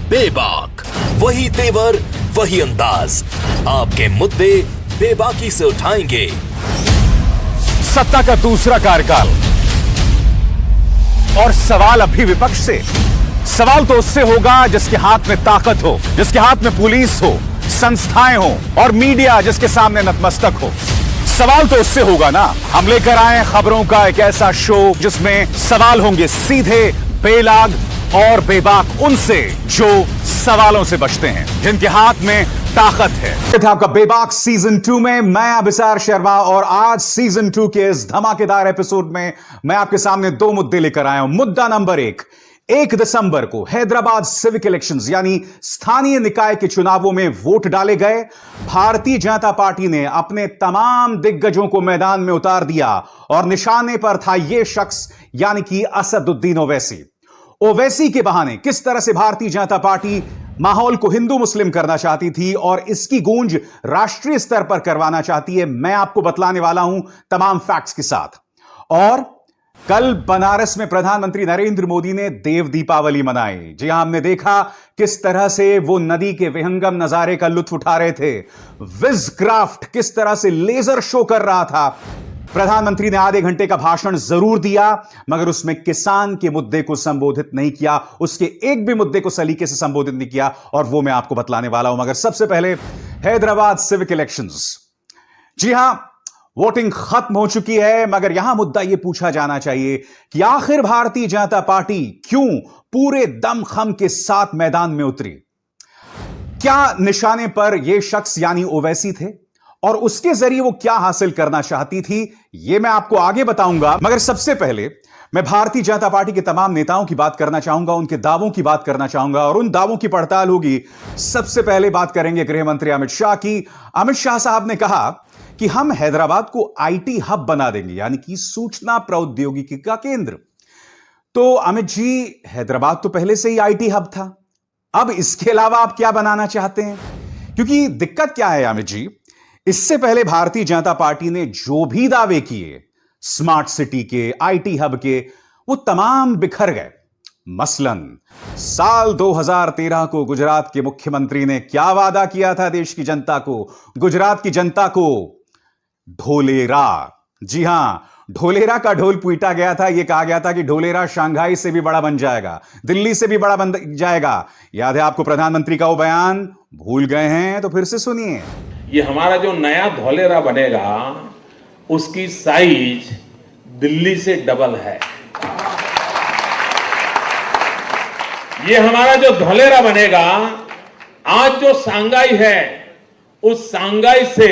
बेबाक, वही तेवर वही अंदाज, आपके मुद्दे बेबाकी से उठाएंगे। सत्ता का दूसरा कार्यकाल और सवाल अभी विपक्ष से। सवाल तो उससे होगा जिसके हाथ में ताकत हो, जिसके हाथ में पुलिस हो, संस्थाएं हो और मीडिया जिसके सामने नतमस्तक हो। सवाल तो उससे होगा ना। हम लेकर आए खबरों का एक ऐसा शो जिसमें सवाल होंगे सीधे, बेलाग और बेबाक उनसे जो सवालों से बचते हैं, जिनके हाथ में ताकत है। आपका बेबाक सीजन 2 में मैं अभिसार शर्मा और आज सीजन 2 के इस धमाकेदार एपिसोड में मैं आपके सामने दो मुद्दे लेकर आया हूं। मुद्दा नंबर 1 दिसंबर को हैदराबाद सिविक इलेक्शंस यानी स्थानीय निकाय के चुनावों में वोट डाले गए। भारतीय जनता पार्टी ने अपने तमाम दिग्गजों को मैदान में उतार दिया और निशाने पर था यह शख्स यानी कि असदुद्दीन ओवैसी। ओवैसी के बहाने किस तरह से भारतीय जनता पार्टी माहौल को हिंदू मुस्लिम करना चाहती थी और इसकी गूंज राष्ट्रीय स्तर पर करवाना चाहती है, मैं आपको बतलाने वाला हूं तमाम फैक्ट्स के साथ। और कल बनारस में प्रधानमंत्री नरेंद्र मोदी ने देव दीपावली मनाई। जी हां, हमने देखा किस तरह से वो नदी के विहंगम नजारे का लुत्फ उठा रहे थे। विज क्राफ्ट किस तरह से लेजर शो कर रहा था। प्रधानमंत्री ने आधे घंटे का भाषण जरूर दिया मगर उसमें किसान के मुद्दे को संबोधित नहीं किया, उसके एक भी मुद्दे को सलीके से संबोधित नहीं किया और वो मैं आपको बतलाने वाला हूं। मगर सबसे पहले हैदराबाद सिविक इलेक्शंस। जी हां, वोटिंग खत्म हो चुकी है मगर यहां मुद्दा यह पूछा जाना चाहिए कि आखिर भारतीय जनता पार्टी क्यों पूरे दमखम के साथ मैदान में उतरी। क्या निशाने पर यह शख्स यानी ओवैसी थे और उसके जरिए वो क्या हासिल करना चाहती थी, यह मैं आपको आगे बताऊंगा। मगर सबसे पहले मैं भारतीय जनता पार्टी के तमाम नेताओं की बात करना चाहूंगा, उनके दावों की बात करना चाहूंगा और उन दावों की पड़ताल होगी। सबसे पहले बात करेंगे गृह मंत्री अमित शाह की। अमित शाह साहब ने कहा कि हम हैदराबाद को आईटी हब बना देंगे यानी कि सूचना प्रौद्योगिकी का केंद्र। तो अमित जी, हैदराबाद तो पहले से ही आईटी हब था, अब इसके अलावा आप क्या बनाना चाहते हैं? क्योंकि दिक्कत क्या है अमित जी, इससे पहले भारतीय जनता पार्टी ने जो भी दावे किए स्मार्ट सिटी के, आईटी हब के, वो तमाम बिखर गए। मसलन साल 2013 को गुजरात के मुख्यमंत्री ने क्या वादा किया था देश की जनता को, गुजरात की जनता को? ढोलेरा। जी हां, ढोलेरा का ढोल पीटा गया था। यह कहा गया था कि ढोलेरा शंघाई से भी बड़ा बन जाएगा, दिल्ली से भी बड़ा बन जाएगा। याद है आपको प्रधानमंत्री का वो बयान? भूल गए हैं तो फिर से सुनिए। ये हमारा जो नया धौलेरा बनेगा उसकी साइज दिल्ली से डबल है। ये हमारा जो धौलेरा बनेगा, आज जो सांगाई है उस सांगाई से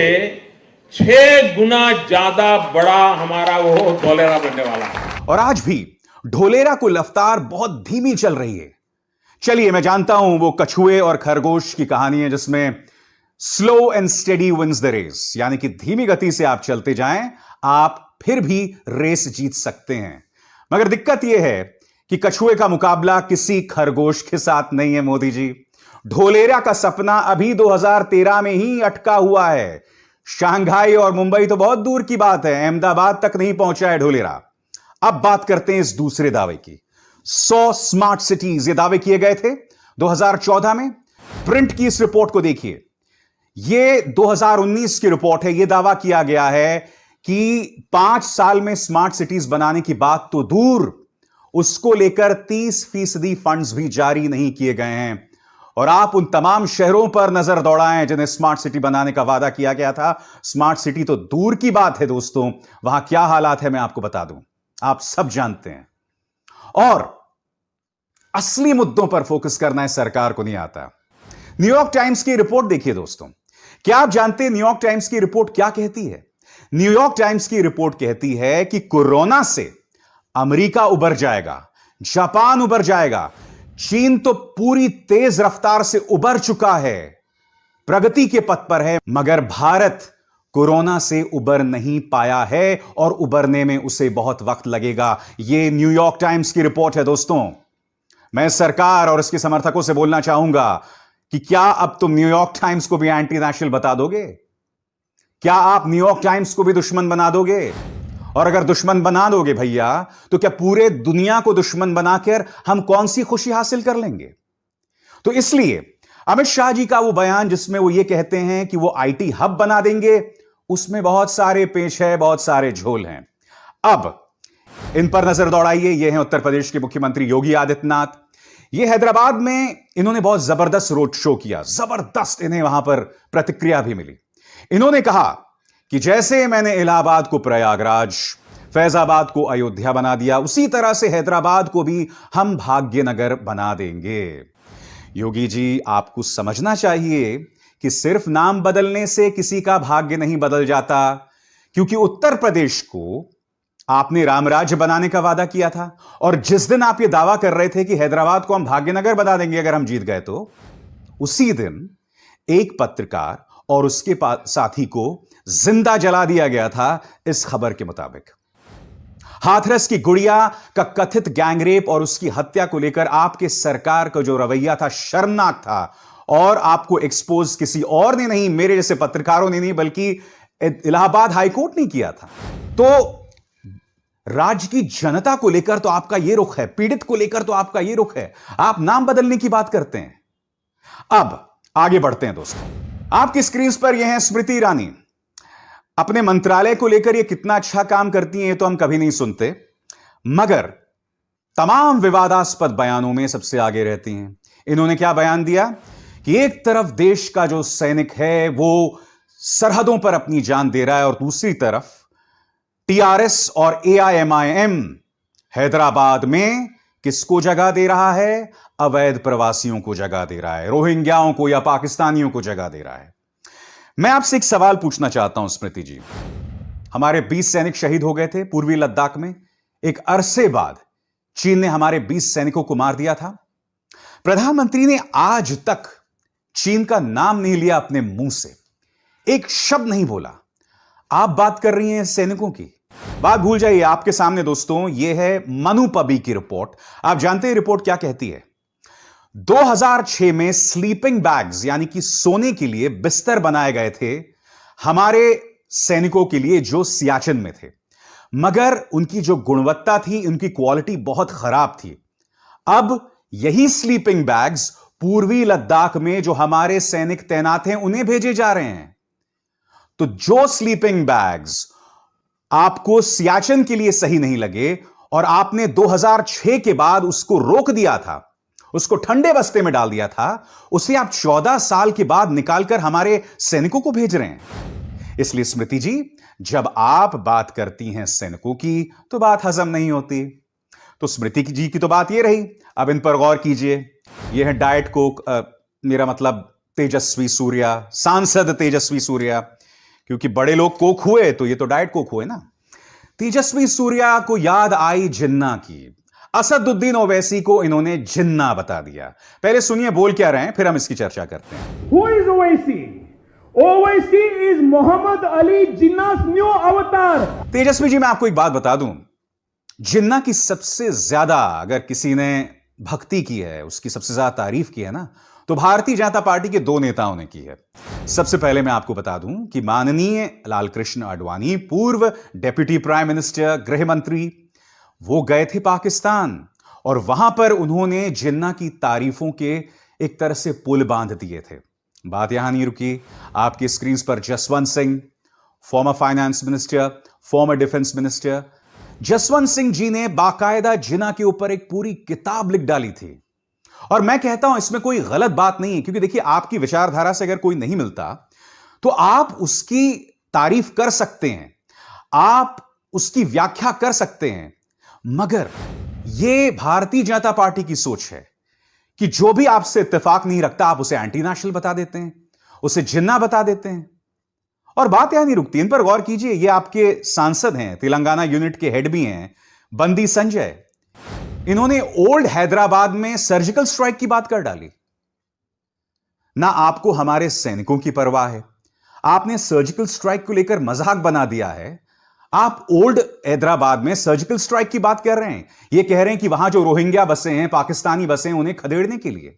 6 गुना ज्यादा बड़ा हमारा वो धौलेरा बनने वाला है। और आज भी ढोलेरा को रफ्तार बहुत धीमी चल रही है। चलिए, मैं जानता हूं वो कछुए और खरगोश की कहानी है जिसमें slow and steady wins the race, यानी कि धीमी गति से आप चलते जाएं, आप फिर भी रेस जीत सकते हैं। मगर दिक्कत यह है कि कछुए का मुकाबला किसी खरगोश के साथ नहीं है मोदी जी। ढोलेरा का सपना अभी 2013 में ही अटका हुआ है। शंघाई और मुंबई तो बहुत दूर की बात है, अहमदाबाद तक नहीं पहुंचा है ढोलेरा। अब बात करते हैं इस दूसरे दावे की। 100 स्मार्ट सिटीज, ये दावे किए गए थे 2014 में। प्रिंट की इस रिपोर्ट को देखिए, ये 2019 की रिपोर्ट है। यह दावा किया गया है कि 5 साल में स्मार्ट सिटीज बनाने की बात तो दूर, उसको लेकर 30% फंड्स भी जारी नहीं किए गए हैं। और आप उन तमाम शहरों पर नजर दौड़ाएं जिन्हें स्मार्ट सिटी बनाने का वादा किया गया था। स्मार्ट सिटी तो दूर की बात है दोस्तों, वहां क्या हालात है मैं आपको बता दूं, आप सब जानते हैं। और असली मुद्दों पर फोकस करना है सरकार को नहीं आता। न्यूयॉर्क टाइम्स की रिपोर्ट देखिए दोस्तों। क्या आप जानते हैं न्यूयॉर्क टाइम्स की रिपोर्ट क्या कहती है? न्यूयॉर्क टाइम्स की रिपोर्ट कहती है कि कोरोना से अमेरिका उबर जाएगा, जापान उबर जाएगा, चीन तो पूरी तेज रफ्तार से उबर चुका है, प्रगति के पथ पर है, मगर भारत कोरोना से उबर नहीं पाया है और उबरने में उसे बहुत वक्त लगेगा। यह न्यूयॉर्क टाइम्स की रिपोर्ट है दोस्तों। मैं सरकार और इसके समर्थकों से बोलना चाहूंगा कि क्या अब तुम न्यूयॉर्क टाइम्स को भी एंटी नेशनल बता दोगे? क्या आप न्यूयॉर्क टाइम्स को भी दुश्मन बना दोगे? और अगर दुश्मन बना दोगे भैया, तो क्या पूरे दुनिया को दुश्मन बनाकर हम कौन सी खुशी हासिल कर लेंगे? तो इसलिए अमित शाह जी का वो बयान जिसमें वो ये कहते हैं कि वो आईटी हब बना देंगे, उसमें बहुत सारे पेच है, बहुत सारे झोल हैं। अब इन पर नजर दौड़ाइए। ये हैं उत्तर प्रदेश के मुख्यमंत्री योगी आदित्यनाथ। ये हैदराबाद में इन्होंने बहुत जबरदस्त रोड शो किया, जबरदस्त इन्हें वहां पर प्रतिक्रिया भी मिली। इन्होंने कहा कि जैसे मैंने इलाहाबाद को प्रयागराज, फैजाबाद को अयोध्या बना दिया, उसी तरह से हैदराबाद को भी हम भाग्यनगर बना देंगे। योगी जी, आपको समझना चाहिए कि सिर्फ नाम बदलने से किसी का भाग्य नहीं बदल जाता, क्योंकि उत्तर प्रदेश को आपने रामराज्य बनाने का वादा किया था, और जिस दिन आप यह दावा कर रहे थे कि हैदराबाद को हम भाग्यनगर बना देंगे अगर हम जीत गए, तो उसी दिन एक पत्रकार और उसके साथी को जिंदा जला दिया गया था। इस खबर के मुताबिक हाथरस की गुड़िया का कथित गैंगरेप और उसकी हत्या को लेकर आपके सरकार का जो रवैया था शर्मनाक था, और आपको एक्सपोज किसी और ने नहीं, मेरे जैसे पत्रकारों ने नहीं, बल्कि इलाहाबाद हाईकोर्ट ने किया था। तो राज्य की जनता को लेकर तो आपका यह रुख है, पीड़ित को लेकर तो आपका यह रुख है, आप नाम बदलने की बात करते हैं। अब आगे बढ़ते हैं दोस्तों। आपकी स्क्रीन पर यह है स्मृति ईरानी। अपने मंत्रालय को लेकर यह कितना अच्छा काम करती हैं, ये तो हम कभी नहीं सुनते, मगर तमाम विवादास्पद बयानों में सबसे आगे रहती हैं। इन्होंने क्या बयान दिया कि एक तरफ देश का जो सैनिक है वो सरहदों पर अपनी जान दे रहा है, और दूसरी तरफ टीआरएस और एआईएमआईएम हैदराबाद में किसको जगह दे रहा है? अवैध प्रवासियों को जगह दे रहा है, रोहिंग्याओं को या पाकिस्तानियों को जगह दे रहा है। मैं आपसे एक सवाल पूछना चाहता हूं स्मृति जी। हमारे 20 सैनिक शहीद हो गए थे पूर्वी लद्दाख में। एक अरसे बाद चीन ने हमारे 20 सैनिकों को मार दिया था। प्रधानमंत्री ने आज तक चीन का नाम नहीं लिया अपने मुंह से, एक शब्द नहीं बोला। आप बात कर रही हैं सैनिकों की, बात भूल जाइए। आपके सामने दोस्तों यह है मनु पबी की रिपोर्ट। आप जानते हैं रिपोर्ट क्या कहती है? 2006 में स्लीपिंग बैग्स यानी कि सोने के लिए बिस्तर बनाए गए थे हमारे सैनिकों के लिए जो सियाचिन में थे, मगर उनकी जो गुणवत्ता थी, उनकी क्वालिटी बहुत खराब थी। अब यही स्लीपिंग बैग्स पूर्वी लद्दाख में जो हमारे सैनिक तैनात हैं उन्हें भेजे जा रहे हैं। तो जो स्लीपिंग बैग्स आपको सियाचिन के लिए सही नहीं लगे और आपने 2006 के बाद उसको रोक दिया था, उसको ठंडे बस्ते में डाल दिया था, उसे आप 14 साल के बाद निकालकर हमारे सैनिकों को भेज रहे हैं। इसलिए स्मृति जी, जब आप बात करती हैं सैनिकों की तो बात हजम नहीं होती। तो स्मृति जी की तो बात यह रही, अब इन पर गौर कीजिए। यह है डाइट कोक, मेरा मतलब तेजस्वी सूर्या, सांसद तेजस्वी सूर्या, क्योंकि बड़े लोग कोक हुए तो ये तो डाइट कोक हुए ना। तेजस्वी सूर्या को याद आई जिन्ना की, असदुद्दीन ओवैसी को इन्होंने जिन्ना बता दिया। पहले सुनिए बोल क्या रहे हैं, फिर हम इसकी चर्चा करते हैं। Who is Owaisi? Owaisi is Muhammad Ali Jinnah's new avatar. Tejashwi ji, मैं आपको एक बात बता दूं, जिन्ना की सबसे ज्यादा अगर किसी ने भक्ति की है, उसकी सबसे ज्यादा तारीफ की है ना, तो भारतीय जनता पार्टी के दो नेताओं ने की है। सबसे पहले मैं आपको बता दूं कि माननीय लालकृष्ण आडवाणी, पूर्व डेप्यूटी प्राइम मिनिस्टर, गृह मंत्री, वो गए थे पाकिस्तान और वहां पर उन्होंने जिन्ना की तारीफों के एक तरह से पुल बांध दिए थे। बात यहां नहीं रुकी। आपकी स्क्रीन पर Jaswant Singh, former finance minister, former defence minister, Jaswant Singh ji ने बाकायदा जिन्ना के ऊपर एक पूरी किताब लिख डाली थी। और मैं कहता हूं इसमें कोई गलत बात नहीं है, क्योंकि देखिए आपकी विचारधारा से अगर कोई नहीं मिलता तो आप उसकी तारीफ कर सकते हैं, आप उसकी व्याख्या कर सकते हैं, मगर यह भारतीय जनता पार्टी की सोच है कि जो भी आपसे इत्तेफाक नहीं रखता आप उसे एंटी नेशनल बता देते हैं, उसे जिन्ना बता देते हैं। और बात यहां नहीं रुकती, इन पर गौर कीजिए। ये आपके सांसद हैं, तेलंगाना यूनिट के हेड भी हैं, बंदी संजय। इन्होंने ओल्ड हैदराबाद में सर्जिकल स्ट्राइक की बात कर डाली। ना आपको हमारे सैनिकों की परवाह है, आपने सर्जिकल स्ट्राइक को लेकर मजाक बना दिया है। आप ओल्ड हैदराबाद में सर्जिकल स्ट्राइक की बात कर रहे हैं, यह कह रहे हैं कि वहां जो रोहिंग्या बसे हैं, पाकिस्तानी बसे हैं, उन्हें खदेड़ने के लिए।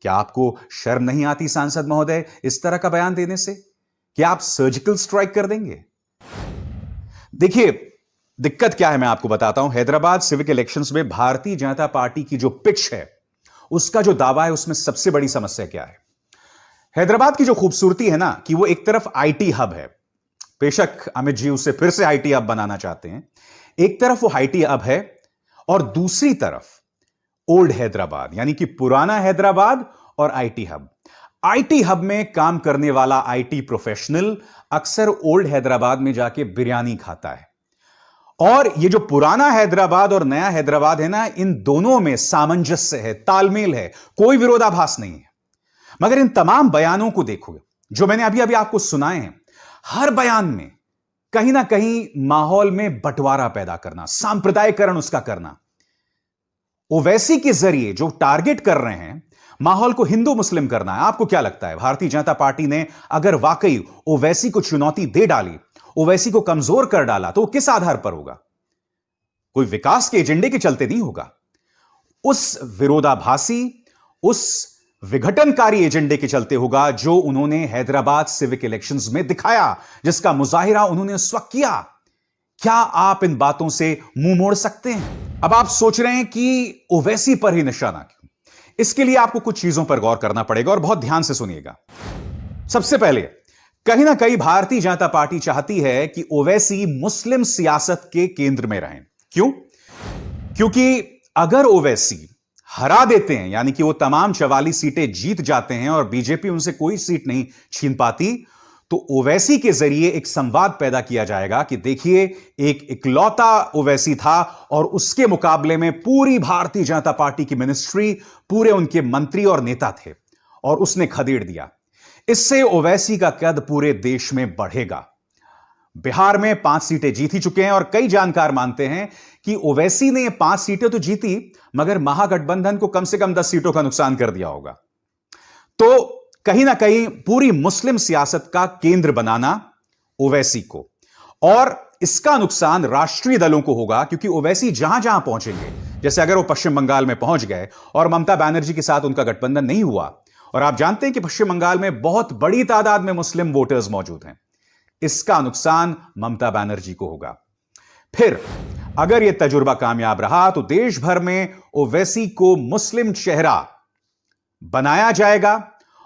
क्या आपको शर्म नहीं आती सांसद महोदय इस तरह का बयान देने से कि आप सर्जिकल स्ट्राइक कर देंगे? देखिए दिक्कत क्या है मैं आपको बताता हूं। हैदराबाद सिविक इलेक्शंस में भारतीय जनता पार्टी की जो पिच है उसका जो दावा है उसमें सबसे बड़ी समस्या क्या है? हैदराबाद की जो खूबसूरती है ना कि वो एक तरफ आईटी हब है, बेशक अमित जी उसे फिर से आईटी हब बनाना चाहते हैं। एक तरफ वो आईटी हब है और दूसरी तरफ ओल्ड हैदराबाद, यानी कि पुराना हैदराबाद और आईटी हब। आईटी हब में काम करने वाला आईटी प्रोफेशनल अक्सर ओल्ड हैदराबाद में जाके बिरयानी खाता है। और ये जो पुराना हैदराबाद और नया हैदराबाद है ना, इन दोनों में सामंजस्य है, तालमेल है, कोई विरोधाभास नहीं है। मगर इन तमाम बयानों को देखो जो मैंने अभी अभी आपको सुनाए हैं, हर बयान में कहीं ना कहीं माहौल में बंटवारा पैदा करना, सांप्रदायिकरण उसका करना। ओवैसी के जरिए जो टारगेट कर रहे हैं माहौल को हिंदू मुस्लिम करना है। आपको क्या लगता है भारतीय जनता पार्टी ने अगर वाकई ओवैसी को चुनौती दे डाली, ओवैसी को कमजोर कर डाला, तो किस आधार पर होगा? कोई विकास के एजेंडे के चलते नहीं होगा। उस विरोधाभासी, उस विघटनकारी एजेंडे के चलते होगा जो उन्होंने हैदराबाद सिविक इलेक्शंस में दिखाया, जिसका मुजाहिरा उन्होंने उस वक्त किया। क्या आप इन बातों से मुंह मोड़ सकते हैं? अब आप सोच रहे हैं कि ओवैसी पर ही निशाना क्यों? इसके लिए आपको कुछ चीजों पर गौर करना पड़ेगा और बहुत ध्यान से सुनिएगा। सबसे पहले कहीं ना कहीं भारतीय जनता पार्टी चाहती है कि ओवैसी मुस्लिम सियासत के केंद्र में रहें। क्यों? क्योंकि अगर ओवैसी हरा देते हैं, यानी कि वो तमाम 44 सीटें जीत जाते हैं और बीजेपी उनसे कोई सीट नहीं छीन पाती, तो ओवैसी के जरिए एक संवाद पैदा किया जाएगा कि देखिए एक इकलौता ओवैसी था और उसके मुकाबले में पूरी भारतीय जनता पार्टी की मिनिस्ट्री, पूरे उनके मंत्री और नेता थे और उसने खदेड़ दिया। इससे ओवैसी का कद पूरे देश में बढ़ेगा। बिहार में 5 सीटें जीत ही चुके हैं और कई जानकार मानते हैं कि ओवैसी ने 5 सीटें तो जीती, मगर महागठबंधन को कम से कम 10 सीटों का नुकसान कर दिया होगा। तो कहीं ना कहीं पूरी मुस्लिम सियासत का केंद्र बनाना ओवैसी को, और इसका नुकसान राष्ट्रीय दलों को होगा, क्योंकि ओवैसी जहां जहां पहुंचेंगे, जैसे अगर वो पश्चिम बंगाल में पहुंच गए और ममता बनर्जी के साथ उनका गठबंधन नहीं हुआ, और आप जानते हैं कि पश्चिम बंगाल में बहुत बड़ी तादाद में मुस्लिम वोटर्स मौजूद हैं, इसका नुकसान ममता बनर्जी को होगा। फिर अगर यह तजुर्बा कामयाब रहा तो देश भर में ओवैसी को मुस्लिम चेहरा बनाया जाएगा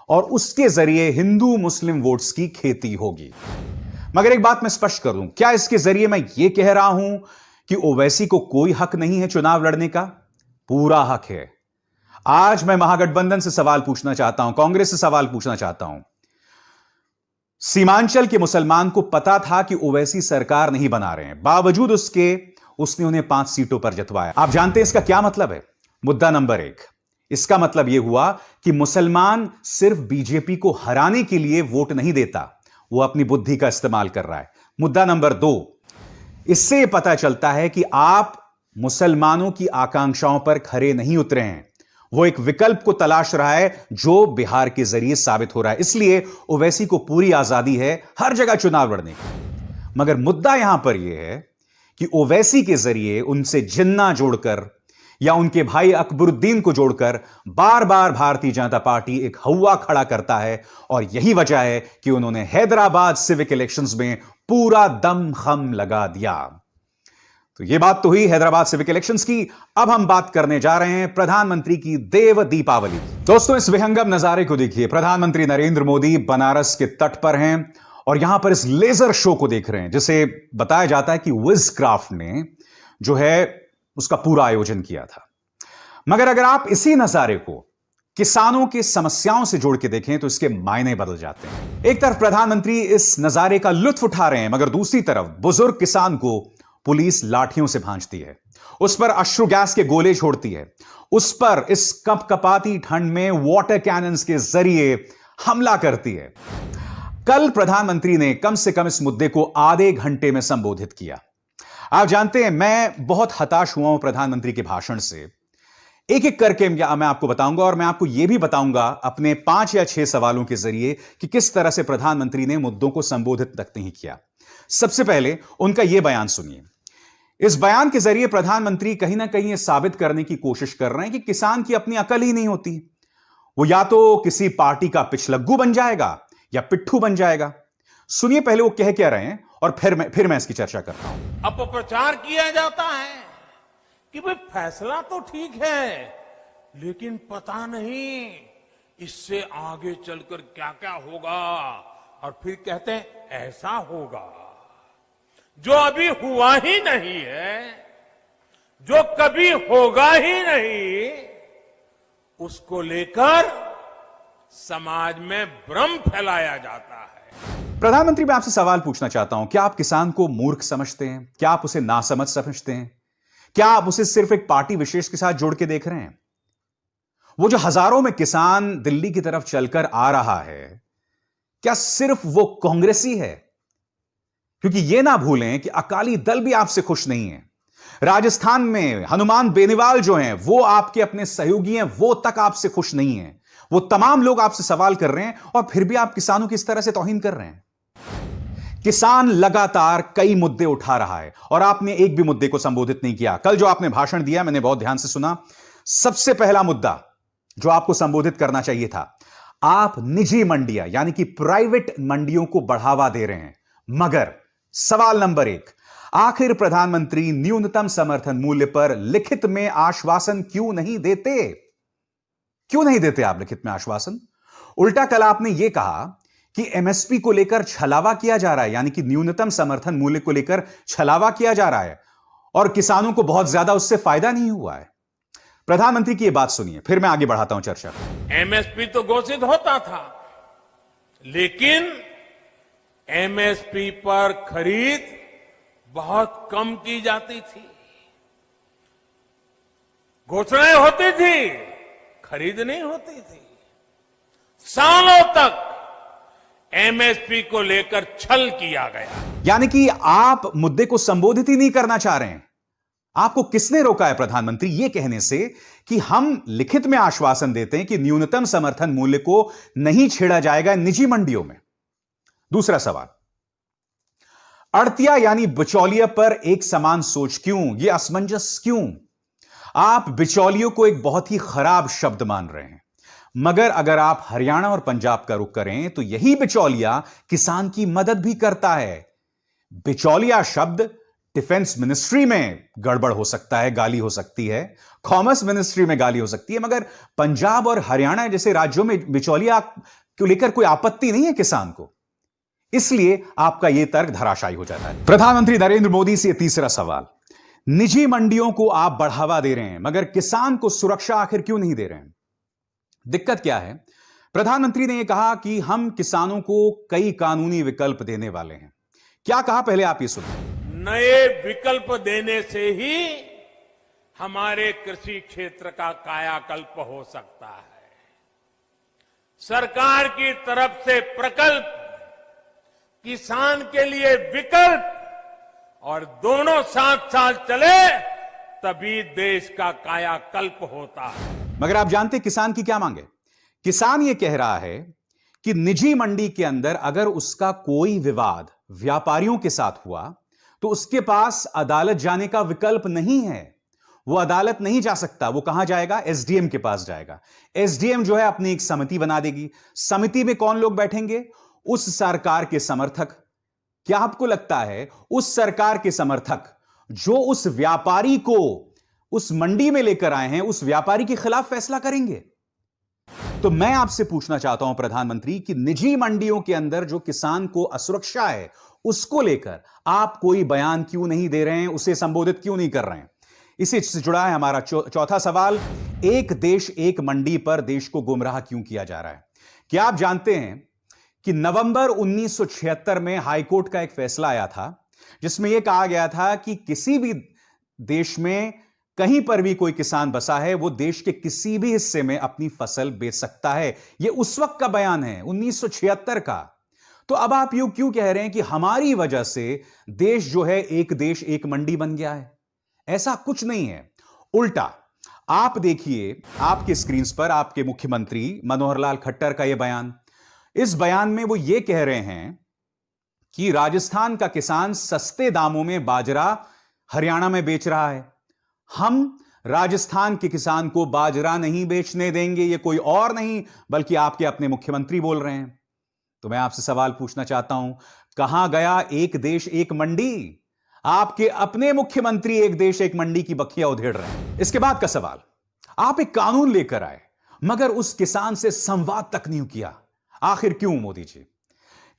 और उसके जरिए हिंदू मुस्लिम वोट्स की खेती होगी। मगर एक बात मैं स्पष्ट कर दूं, क्या इसके जरिए मैं यह कह रहा हूं कि ओवैसी को कोई हक नहीं है चुनाव लड़ने का? पूरा हक है। आज मैं महागठबंधन से सवाल पूछना चाहता हूं, कांग्रेस से सवाल पूछना चाहता हूं। सीमांचल के मुसलमान को पता था कि ओवैसी सरकार नहीं बना रहे हैं, बावजूद उसके उसने उन्हें 5 सीटों पर जितवाया। आप जानते हैं इसका क्या मतलब है? मुद्दा नंबर 1, इसका मतलब यह हुआ कि मुसलमान सिर्फ बीजेपी को हराने के लिए वोट नहीं देता, वो अपनी बुद्धि का इस्तेमाल कर रहा है। मुद्दा नंबर 2, इससे पता चलता है कि आप मुसलमानों की आकांक्षाओं पर खरे नहीं उतरे हैं। वो एक विकल्प को तलाश रहा है जो बिहार के जरिए साबित हो रहा है। इसलिए ओवैसी को पूरी आजादी है हर जगह चुनाव लड़ने की। मगर मुद्दा यहां पर यह है कि ओवैसी के जरिए उनसे जिन्ना जोड़कर या उनके भाई अकबरुद्दीन को जोड़कर बार बार भारतीय जनता पार्टी एक हवा खड़ा करता है, और यही वजह है कि उन्होंने हैदराबाद सिविक इलेक्शंस में पूरा दम खम लगा दिया। तो यह बात तो हुई हैदराबाद सिविक इलेक्शंस की। अब हम बात करने जा रहे हैं प्रधानमंत्री की देव दीपावली। दोस्तों, इस विहंगम नजारे को देखिए। प्रधानमंत्री नरेंद्र मोदी बनारस के तट पर हैं और यहां पर इस लेजर शो को देख रहे हैं, जिसे बताया जाता है कि विजक्राफ्ट ने जो है उसका पूरा आयोजन किया था। मगर अगर आप इसी नजारे को किसानों की समस्याओं से जोड़ के देखें तो इसके मायने बदल जाते हैं। एक तरफ प्रधानमंत्री इस नजारे का लुत्फ उठा रहे हैं, मगर दूसरी तरफ बुजुर्ग किसान को पुलिस लाठियों से भांजती है, उस पर अश्रु गैस के गोले छोड़ती है, उस पर इस कपकपाती ठंड में वाटर कैनन्स के जरिए हमला करती है। कल प्रधानमंत्री ने कम से कम इस मुद्दे को आधे घंटे में संबोधित किया। आप जानते हैं, मैं बहुत हताश हुआ हूं प्रधानमंत्री के भाषण से। एक एक करके मैं आपको बताऊंगा, और मैं आपको यह भी बताऊंगा अपने 5 या 6 सवालों के जरिए कि किस तरह से प्रधानमंत्री ने मुद्दों को संबोधित तक नहीं किया। सबसे पहले उनका यह बयान सुनिए। इस बयान के जरिए प्रधानमंत्री कहीं ना कहीं यह साबित करने की कोशिश कर रहे हैं कि किसान की अपनी अकल ही नहीं होती, वो या तो किसी पार्टी का पिछलग्गू बन जाएगा या पिट्ठू बन जाएगा। सुनिए पहले वो कह क्या रहे हैं और फिर मैं इसकी चर्चा करता हूं। अपप्रचार किया जाता है कि भाई फैसला तो ठीक है, लेकिन पता नहीं इससे आगे चलकर क्या क्या होगा। और फिर कहते हैं ऐसा होगा जो अभी हुआ ही नहीं है, जो कभी होगा ही नहीं, उसको लेकर समाज में भ्रम फैलाया जाता है। प्रधानमंत्री, मैं आपसे सवाल पूछना चाहता हूं, क्या आप किसान को मूर्ख समझते हैं? क्या आप उसे नासमझ समझते हैं? क्या आप उसे सिर्फ एक पार्टी विशेष के साथ जोड़ के देख रहे हैं? वो जो हजारों में किसान दिल्ली की तरफ चलकर आ रहा है, क्या सिर्फ वो कांग्रेसी है? क्योंकि यह ना भूलें कि अकाली दल भी आपसे खुश नहीं है। राजस्थान में हनुमान बेनीवाल जो हैं, वो आपके अपने सहयोगी हैं, वो तक आपसे खुश नहीं है। वो तमाम लोग आपसे सवाल कर रहे हैं और फिर भी आप किसानों की इस तरह से तौहीन कर रहे हैं। किसान लगातार कई मुद्दे उठा रहा है और आपने एक भी मुद्दे को संबोधित नहीं किया। कल जो आपने भाषण दिया, मैंने बहुत ध्यान से सुना। सबसे पहला मुद्दा जो आपको संबोधित करना चाहिए था, आप निजी मंडियां यानी कि प्राइवेट मंडियों को बढ़ावा दे रहे हैं। मगर सवाल नंबर 1, आखिर प्रधानमंत्री न्यूनतम समर्थन मूल्य पर लिखित में आश्वासन क्यों नहीं देते? क्यों नहीं देते आप लिखित में आश्वासन? उल्टा कल आपने यह कहा कि एमएसपी को लेकर छलावा किया जा रहा है, यानी कि न्यूनतम समर्थन मूल्य को लेकर छलावा किया जा रहा है और किसानों को बहुत ज्यादा उससे फायदा नहीं हुआ है। प्रधानमंत्री की यह बात सुनिए, फिर मैं आगे बढ़ाता हूं चर्चा। एमएसपी तो घोषित होता था, लेकिन एमएसपी पर खरीद बहुत कम की जाती थी। घोषणाएं होती थी, खरीद नहीं होती थी। सालों तक एमएसपी को लेकर छल किया गया। यानी कि आप मुद्दे को संबोधित ही नहीं करना चाह रहे हैं। आपको किसने रोका है प्रधानमंत्री ये कहने से कि हम लिखित में आश्वासन देते हैं कि न्यूनतम समर्थन मूल्य को नहीं छेड़ा जाएगा निजी मंडियों में? दूसरा सवाल, अड़तिया यानी बिचौलिया पर एक समान सोच क्यों? यह असमंजस क्यों? आप बिचौलियों को एक बहुत ही खराब शब्द मान रहे हैं, मगर अगर आप हरियाणा और पंजाब का रुख करें तो यही बिचौलिया किसान की मदद भी करता है। बिचौलिया शब्द डिफेंस मिनिस्ट्री में गड़बड़ हो सकता है, गाली हो सकती है, कॉमर्स मिनिस्ट्री में गाली हो सकती है, मगर पंजाब और हरियाणा जैसे राज्यों में बिचौलिया को लेकर कोई आपत्ति नहीं है किसान को। इसलिए आपका यह तर्क धराशायी हो जाता है। प्रधानमंत्री नरेंद्र मोदी से तीसरा सवाल, निजी मंडियों को आप बढ़ावा दे रहे हैं मगर किसान को सुरक्षा आखिर क्यों नहीं दे रहे हैं? दिक्कत क्या है? प्रधानमंत्री ने यह कहा कि हम किसानों को कई कानूनी विकल्प देने वाले हैं। क्या कहा, पहले आप ये सुनिए। नए विकल्प देने से ही हमारे कृषि क्षेत्र का कायाकल्प हो सकता है। सरकार की तरफ से प्रकल्प, किसान के लिए विकल्प, और दोनों साथ साथ चले तभी देश का कायाकल्प होता है। मगर आप जानते किसान की क्या मांग है? किसान यह कह रहा है कि निजी मंडी के अंदर अगर उसका कोई विवाद व्यापारियों के साथ हुआ तो उसके पास अदालत जाने का विकल्प नहीं है। वो अदालत नहीं जा सकता। वो कहां जाएगा? एसडीएम के पास जाएगा। एसडीएम जो है अपनी एक समिति बना देगी। समिति में कौन लोग बैठेंगे? उस सरकार के समर्थक। क्या आपको लगता है उस सरकार के समर्थक जो उस व्यापारी को उस मंडी में लेकर आए हैं, उस व्यापारी के खिलाफ फैसला करेंगे? तो मैं आपसे पूछना चाहता हूं प्रधानमंत्री कि निजी मंडियों के अंदर जो किसान को असुरक्षा है उसको लेकर आप कोई बयान क्यों नहीं दे रहे हैं, उसे संबोधित क्यों नहीं कर रहे हैं? इसी से जुड़ा है हमारा चौथा सवाल, एक देश एक मंडी पर देश को गुमराह क्यों किया जा रहा है? क्या आप जानते हैं कि नवंबर 1976 में हाईकोर्ट का एक फैसला आया था जिसमें यह कहा गया था कि किसी भी देश में कहीं पर भी कोई किसान बसा है वो देश के किसी भी हिस्से में अपनी फसल बेच सकता है। यह उस वक्त का बयान है, 1976 का। तो अब आप यूं क्यों कह रहे हैं कि हमारी वजह से देश जो है एक देश एक मंडी बन गया है? ऐसा कुछ नहीं है। उल्टा आप देखिए आपके स्क्रीन पर आपके मुख्यमंत्री मनोहर लाल खट्टर का यह बयान। इस बयान में वो ये कह रहे हैं कि राजस्थान का किसान सस्ते दामों में बाजरा हरियाणा में बेच रहा है। हम राजस्थान के किसान को बाजरा नहीं बेचने देंगे। ये कोई और नहीं बल्कि आपके अपने मुख्यमंत्री बोल रहे हैं। तो मैं आपसे सवाल पूछना चाहता हूं, कहां गया एक देश एक मंडी? आपके अपने मुख्यमंत्री एक देश एक मंडी की बखिया उधेड़ रहे हैं। इसके बाद का सवाल, आप एक कानून लेकर आए मगर उस किसान से संवाद तक नहीं किया। आखिर क्यों मोदी जी?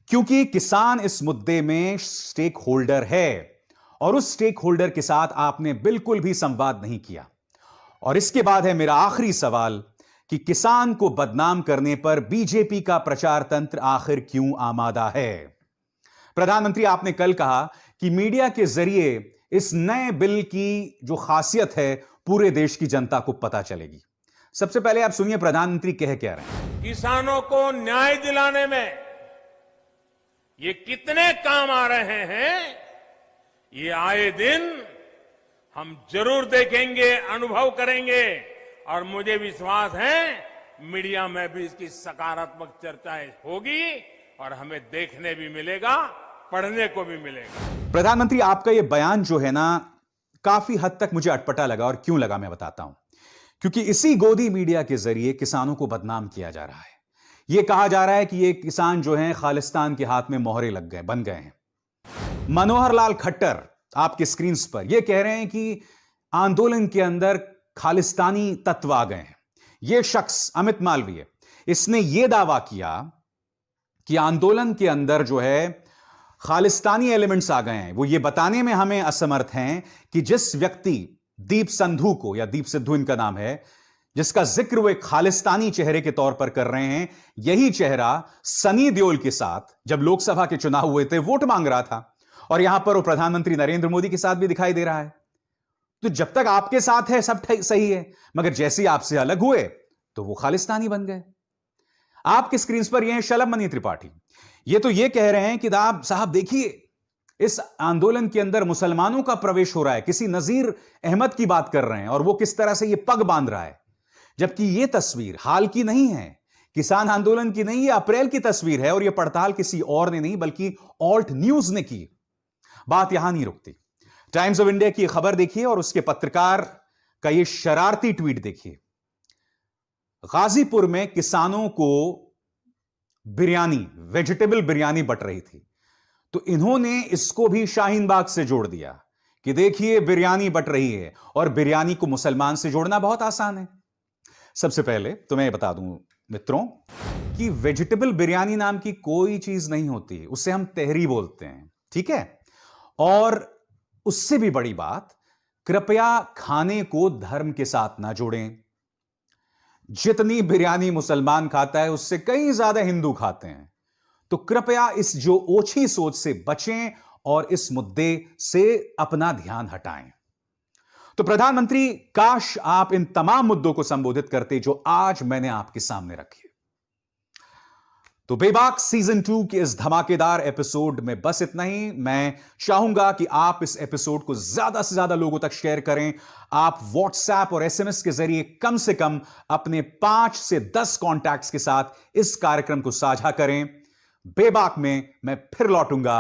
क्योंकि किसान इस मुद्दे में स्टेक होल्डर है और उस स्टेक होल्डर के साथ आपने बिल्कुल भी संवाद नहीं किया। और इसके बाद है मेरा आखिरी सवाल कि किसान को बदनाम करने पर बीजेपी का प्रचार तंत्र आखिर क्यों आमादा है? प्रधानमंत्री, आपने कल कहा कि मीडिया के जरिए इस नए बिल की जो खासियत है पूरे देश की जनता को पता चलेगी। सबसे पहले आप सुनिए प्रधानमंत्री कह क्या रहे हैं। किसानों को न्याय दिलाने में ये कितने काम आ रहे हैं, ये आए दिन हम जरूर देखेंगे, अनुभव करेंगे और मुझे विश्वास है मीडिया में भी इसकी सकारात्मक चर्चाएं होगी और हमें देखने भी मिलेगा, पढ़ने को भी मिलेगा। प्रधानमंत्री, आपका यह बयान जो है ना काफी हद तक मुझे अटपटा लगा। और क्यों लगा मैं बताता हूं। क्योंकि इसी गोदी मीडिया के जरिए किसानों को बदनाम किया जा रहा है। यह कहा जा रहा है कि ये किसान जो हैं खालिस्तान के हाथ में मोहरे लग गए, बन गए हैं। मनोहर लाल खट्टर आपके स्क्रीन पर यह कह रहे हैं कि आंदोलन के अंदर खालिस्तानी तत्व आ गए हैं। यह शख्स अमित मालवीय, इसने यह दावा किया कि आंदोलन के अंदर जो है खालिस्तानी एलिमेंट्स आ गए हैं। वो ये बताने में हमें असमर्थ हैं कि जिस व्यक्ति दीप संधू को, या दीप सिद्धू इनका नाम है, जिसका जिक्र वो एक खालिस्तानी चेहरे के तौर पर कर रहे हैं, यही चेहरा सनी देओल के साथ जब लोकसभा के चुनाव हुए थे वोट मांग रहा था और यहां पर वो प्रधानमंत्री नरेंद्र मोदी के साथ भी दिखाई दे रहा है। तो जब तक आपके साथ है सब सही है, मगर जैसे ही आपसे अलग हुए तो वो खालिस्तानी बन गए। आपके स्क्रीन पर ये हैं शलभ मणि त्रिपाठी। ये तो ये कह रहे हैं कि साहब देखिए इस आंदोलन के अंदर मुसलमानों का प्रवेश हो रहा है। किसी नजीर अहमद की बात कर रहे हैं और वो किस तरह से ये पग बांध रहा है। जबकि ये तस्वीर हाल की नहीं है, किसान आंदोलन की नहीं, ये अप्रैल की तस्वीर है और ये पड़ताल किसी और ने नहीं बल्कि ऑल्ट न्यूज ने की। बात यहां नहीं रुकती। टाइम्स ऑफ इंडिया की खबर देखिए और उसके पत्रकार का ये शरारती ट्वीट देखिए। गाजीपुर में किसानों को बिरयानी, वेजिटेबल बिरयानी बंट रही थी, तो इन्होंने इसको भी शाहीन बाग से जोड़ दिया कि देखिए बिरयानी बंट रही है। और बिरयानी को मुसलमान से जोड़ना बहुत आसान है। सबसे पहले तो मैं बता दूं मित्रों कि वेजिटेबल बिरयानी नाम की कोई चीज नहीं होती, उससे हम तहरी बोलते हैं, ठीक है। और उससे भी बड़ी बात, कृपया खाने को धर्म के साथ ना जोड़ें। जितनी बिरयानी मुसलमान खाता है उससे कई ज्यादा हिंदू खाते हैं। तो कृपया इस जो ओछी सोच से बचें और इस मुद्दे से अपना ध्यान हटाएं। तो प्रधानमंत्री, काश आप इन तमाम मुद्दों को संबोधित करते जो आज मैंने आपके सामने रखे। तो बेबाक सीजन 2 के इस धमाकेदार एपिसोड में बस इतना ही। मैं चाहूंगा कि आप इस एपिसोड को ज्यादा से ज्यादा लोगों तक शेयर करें। आप व्हाट्सएप और एसएमएस के जरिए कम से कम अपने 5 से 10 कॉन्टैक्ट्स के साथ इस कार्यक्रम को साझा करें। बेबाक में मैं फिर लौटूंगा।